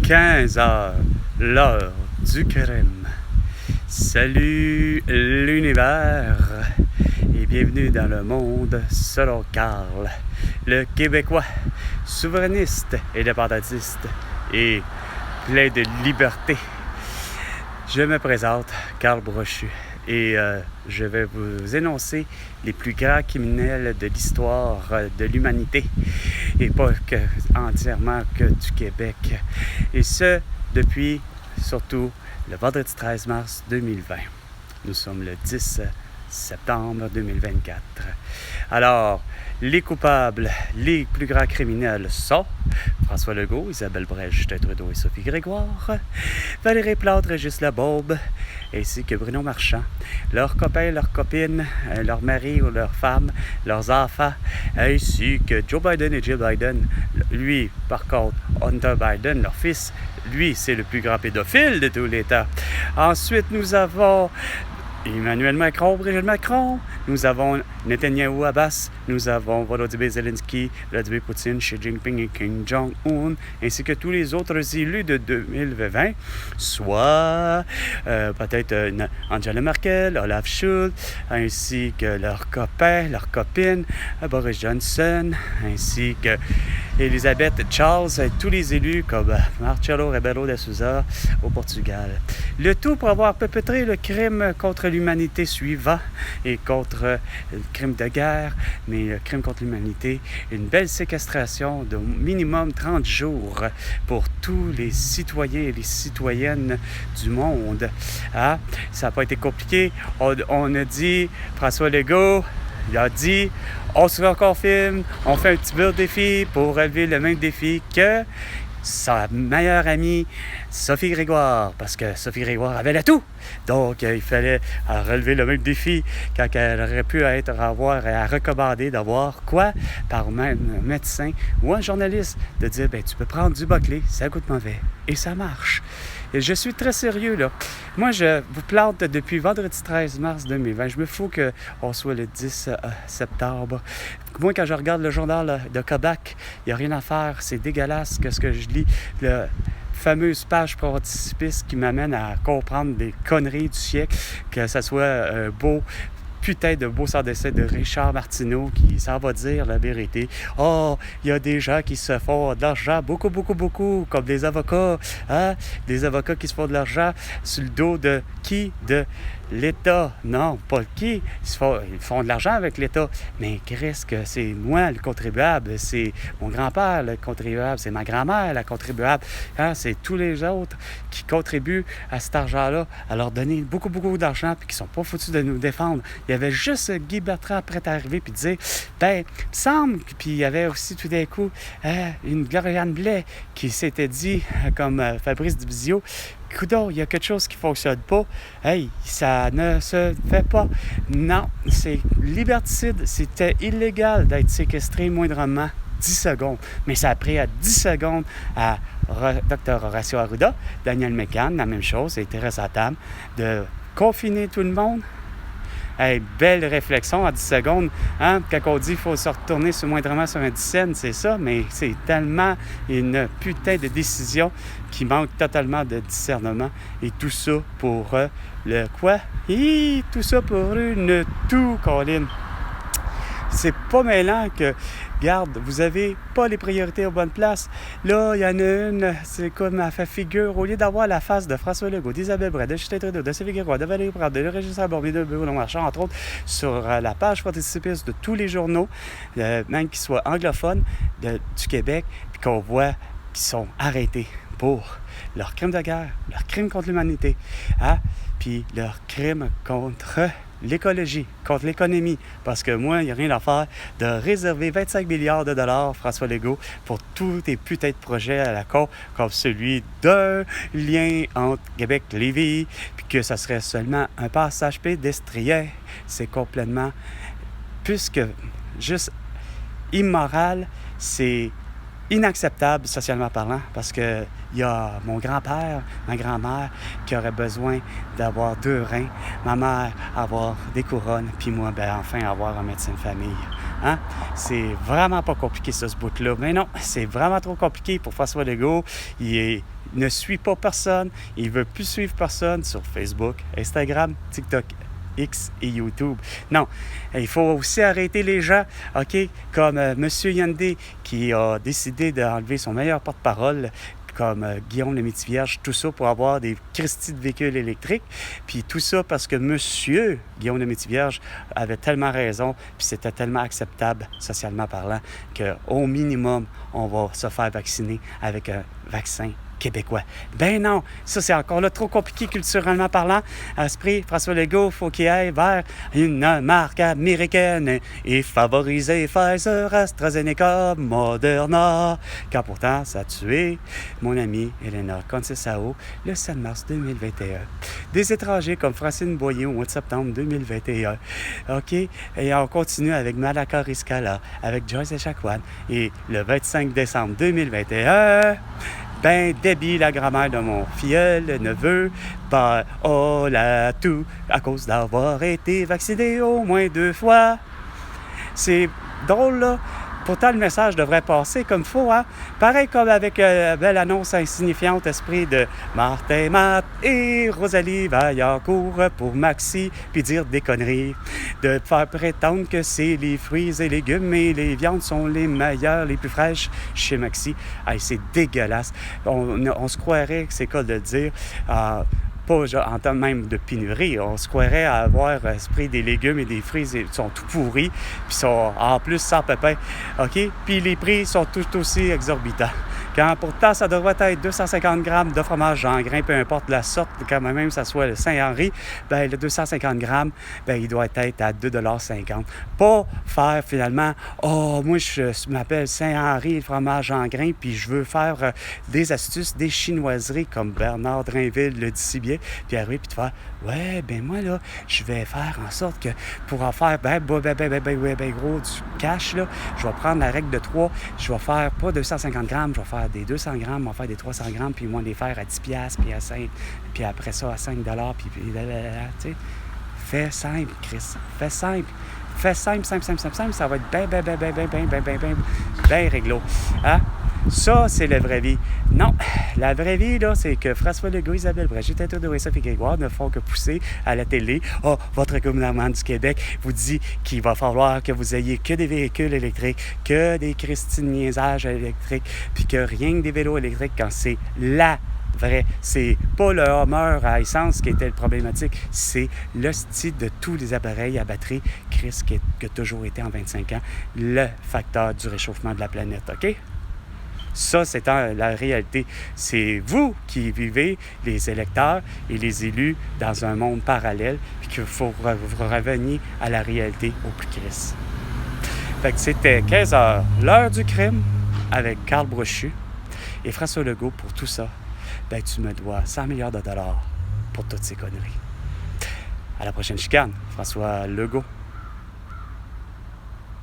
15 heures, l'heure du crime. Salut l'univers et bienvenue dans le monde selon Carl, le Québécois souverainiste et indépendantiste et plein de liberté. Je me présente, Carl Brochu, et je vais vous énoncer les plus grands criminels de l'histoire de l'humanité, et pas entièrement que du Québec. Et ce, depuis surtout le vendredi 13 mars 2020. Nous sommes le 10 septembre 2024. Alors, les coupables, les plus grands criminels sont François Legault, Isabelle Brèche, Justin Trudeau et Sophie Grégoire, Valérie Plante, Régis Labaube, ainsi que Bruno Marchand, leurs copains, leurs copines, leurs maris ou leurs femmes, leurs enfants, ainsi que Joe Biden et Jill Biden. Lui, par contre, Hunter Biden, leur fils, lui, c'est le plus grand pédophile de tous les temps. Ensuite, nous avons Emmanuel Macron, Brigitte Macron, nous avons Netanyahu Abbas, nous avons Volodymyr Zelensky, Vladimir Poutine, Xi Jinping et Kim Jong-un, ainsi que tous les autres élus de 2020, soit peut-être Angela Merkel, Olaf Scholz, ainsi que leurs copains, leurs copines, Boris Johnson, ainsi que Elisabeth Charles, et tous les élus comme Marcelo Rebelo de Sousa au Portugal. Le tout pour avoir perpétré le crime contre l'humanité suivant et contre le crime de guerre, mais le crime contre l'humanité, une belle séquestration de minimum 30 jours pour tous les citoyens et les citoyennes du monde. Ah, ça n'a pas été compliqué. On a dit, François Legault, il a dit, on se reconfirme, on fait un petit peu de défi pour relever le même défi que sa meilleure amie, Sophie Grégoire, parce que Sophie Grégoire avait l'atout. Donc, il fallait relever le même défi quand elle aurait pu avoir à recommander d'avoir quoi par un médecin ou un journaliste, de dire, tu peux prendre du Boclé, ça goûte mauvais. Et ça marche. Et je suis très sérieux, là. Moi, je vous plante depuis vendredi 13 mars 2020. Je me fous qu'on soit le 10 septembre. Moi, quand je regarde le journal de Kodak, il n'y a rien à faire. C'est dégueulasse que ce que je lis. La fameuse page frontispice qui m'amène à comprendre des conneries du siècle, que ça soit un beau sans décès de Richard Martineau qui s'en va dire la vérité. Oh, il y a des gens qui se font de l'argent, beaucoup, comme des avocats, hein? Des avocats qui se font de l'argent sur le dos de qui? De l'État. Non, pas qui. Ils font de l'argent avec l'État. Mais qu'est-ce que c'est moi, le contribuable? C'est mon grand-père, le contribuable. C'est ma grand-mère, la contribuable. Hein? C'est tous les autres qui contribuent à cet argent-là, à leur donner beaucoup d'argent puis qui sont pas foutus de nous défendre. Il y avait juste Guy Bertrand prêt à arriver puis dire, il me semble, puis il y avait aussi tout d'un coup une Gloriane Blais qui s'était dit, comme Fabrice Dubizio, coudonc, il y a quelque chose qui ne fonctionne pas. Hey, ça ne se fait pas. Non, c'est liberticide. C'était illégal d'être séquestré moindrement 10 secondes. Mais ça a pris à 10 secondes à Dr Horacio Arruda, Daniel McCann, la même chose, et Theresa Tam, de confiner tout le monde. Hey, belle réflexion à 10 secondes. Hein? Quand on dit qu'il faut se retourner moindrement sur un 10 cents, c'est ça, mais c'est tellement une putain de décision qui manque totalement de discernement. Et tout ça pour le quoi? Tout ça pour une toux, Colin. C'est pas mêlant que, regarde, vous avez pas les priorités aux bonnes places. Là, il y en a une, c'est comme à fait figure, au lieu d'avoir la face de François Legault, d'Isabelle Brèche, de Justin Trudeau, de Sophie Grégoire, de Valérie Plante, de Régis Labaube, de Bruno Marchand, entre autres, sur la page frontispice de tous les journaux, même qu'ils soient anglophones du Québec, puis qu'on voit qu'ils sont arrêtés pour leurs crimes de guerre, leurs crimes contre l'humanité, hein? Puis leurs crimes contre l'écologie, contre l'économie, parce que moi, il n'y a rien à faire de réserver 25 milliards de dollars, François Legault, pour tous tes putains de projets à la con, comme celui d'un lien entre Québec et Lévis, puis que ça serait seulement un passage pédestrien. C'est complètement, plus que juste immoral, c'est inacceptable socialement parlant parce que il y a mon grand-père, ma grand-mère qui aurait besoin d'avoir 2 reins, ma mère avoir des couronnes, puis moi, enfin avoir un médecin de famille. Hein? C'est vraiment pas compliqué, ça, ce bout-là. Mais non, c'est vraiment trop compliqué pour François Legault. Il ne suit pas personne. Il veut plus suivre personne sur Facebook, Instagram, TikTok, X et YouTube. Non, il faut aussi arrêter les gens, OK, comme M. Hyundai qui a décidé d'enlever son meilleur porte-parole, comme Guillaume Lemaitre-Vierge, tout ça pour avoir des Christie de véhicules électriques. Puis tout ça parce que monsieur Guillaume Lemaitre-Vierge avait tellement raison, puis c'était tellement acceptable, socialement parlant, qu'au minimum, on va se faire vacciner avec un vaccin québécois. Ben non, ça c'est encore là trop compliqué culturellement parlant. À ce prix, François Legault, il faut qu'il aille vers une marque américaine et favoriser Pfizer, AstraZeneca, Moderna, car pourtant ça a tué mon amie Elena Conceição le 7 mars 2021. Des étrangers comme Francine Boyer au mois de septembre 2021. OK? Et on continue avec Malaka Riscala, avec Joyce Echaquan et le 25 décembre 2021... Ben, Debbie, la grand-mère de mon filleul, le neveu, là tout à cause d'avoir été vacciné au moins 2 fois. C'est drôle, là. Pourtant, le message devrait passer comme il faut, hein? Pareil comme avec la belle annonce insignifiante esprit de Martin Matt et Rosalie Vaillancourt pour Maxi, puis dire des conneries. De faire prétendre que c'est les fruits et légumes et les viandes sont les meilleures, les plus fraîches chez Maxi. Hey, c'est dégueulasse. On se croirait que c'est quoi de le dire. Pas en temps même de pénurie. On se croirait à avoir esprit des légumes et des fruits qui sont tout pourris, puis sont en plus sans pépins. OK? Puis les prix sont tout aussi exorbitants. Quand pourtant, ça devrait être 250 grammes de fromage en grains, peu importe la sorte, quand même ça soit le Saint-Henri, ben le 250 grammes, ben il doit être à 2,50 $. Pas faire finalement, moi je m'appelle Saint-Henri, le fromage en grains, puis je veux faire des astuces, des chinoiseries, comme Bernard Drainville le dit si bien, puis arriver puis te faire, moi là, je vais faire en sorte que pour en faire ben gros du cash, là, je vais prendre la règle de 3, je vais faire pas 250 grammes, je vais faire des 200 grammes, on va faire des 300 grammes, puis moi les faire à 10$, puis à 5$, puis après ça à 5$, puis tu sais. Fais simple, Chris. Fais simple. Fais simple, ça va être bien réglo. Hein? Ça, c'est la vraie vie. Non, la vraie vie, là, c'est que François Legault, Isabelle Brigitte, de Wessef et Grégoire ne font que pousser à la télé. Votre gouvernement du Québec vous dit qu'il va falloir que vous ayez que des véhicules électriques, que des Christine niaisages électriques, puis que rien que des vélos électriques quand c'est la vrai. C'est pas le Hummer à essence qui était le problématique, c'est le style de tous les appareils à batterie, Chris, qui a toujours été en 25 ans, le facteur du réchauffement de la planète, OK? Ça, c'est la réalité. C'est vous qui vivez, les électeurs et les élus, dans un monde parallèle, puis qu'il faut vous revenir à la réalité au plus Christ. Fait que c'était 15h, l'heure du crime, avec Carl Brochu et François Legault pour tout ça. Ben, tu me dois 100 milliards de dollars pour toutes ces conneries. À la prochaine chicane, François Legault.